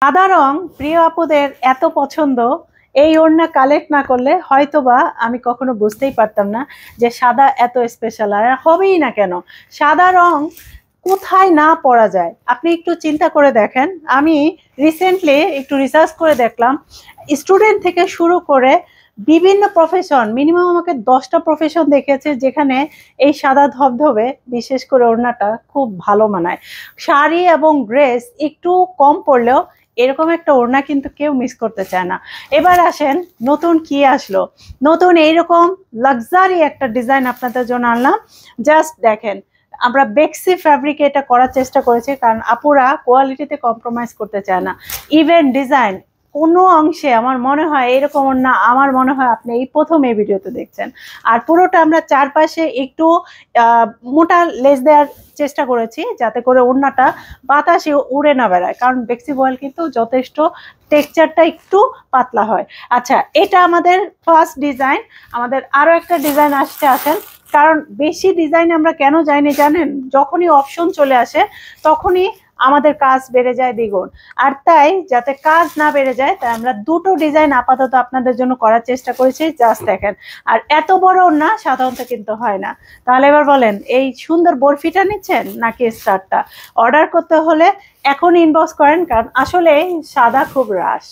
সাদা রং প্রিয় আপুদের এত পছন্দ, এই ওড়না কালেক্ট না করলে হয়তোবা আমি কখনো বুঝতেই পারতাম না যে সাদা এত স্পেশাল। আর হবেই না কেন, সাদা রং কোথায় না পরা যায় আপনি একটু চিন্তা করে দেখেন। আমি রিসেন্টলি একটু রিসার্চ করে দেখলাম, স্টুডেন্ট থেকে শুরু করে বিভিন্ন প্রফেশন, মিনিমাম আমাকে 10টা প্রফেশন দেখেছে যেখানে এই সাদা ধবধবে বিশেষ করে ওড়নাটা খুব ভালো মানায়। শাড়ি এবং ড্রেস একটু কম পড়লেও এরকম একটা ওড়না কিন্তু কেউ মিস করতে চায় না। এবার আসেন নতুন কি আসলো, নতুন এইরকম লাক্সারি একটা ডিজাইন আপনাদের জন্য আনলাম। জাস্ট দেখেন, আমরা বেক্সি ফ্যাব্রিকে এটা করার চেষ্টা করেছি, কারণ আপুরা কোয়ালিটিতে কম্প্রোমাইজ করতে চায় না। ইভেন ডিজাইন কোনো অংশে আমার মনে হয় এরকম না, আমার মনে হয় আপনি এই প্রথম এই ভিডিওতে দেখছেন। আর পুরোটা আমরা চারপাশে একটু মোটা লেস দেওয়ার চেষ্টা করেছি যাতে করে ওড়নাটা বাতাসে উড়ে না বেড়ায়, কারণ বেক্সি ভয়েল কিন্তু যথেষ্ট টেক্সচারটা একটু পাতলা হয়। আচ্ছা, এটা আমাদের ফার্স্ট ডিজাইন। আমাদের আরও একটা ডিজাইন আসতে আসেন, কারণ বেশি ডিজাইন আমরা কেন যাইনি জানেন, যখনই অপশন চলে আসে তখনই আমাদের কাজ বেড়ে যায় দ্বিগুণ। আর তাই যাতে কাজ না বেড়ে যায় তাই আমরা দুটো ডিজাইন আপাতত আপনাদের জন্য করার চেষ্টা করেছি। জাস্ট দেখেন, আর এত বড় না সাধারণত কিন্তু হয় না। তাহলে এবার বলেন, এই সুন্দর বরফিটা নিচ্ছেন নাকি স্টারটা? অর্ডার করতে হলে এখন ইনবক্স করেন, কারণ আসলে সাদা খুব রাশ।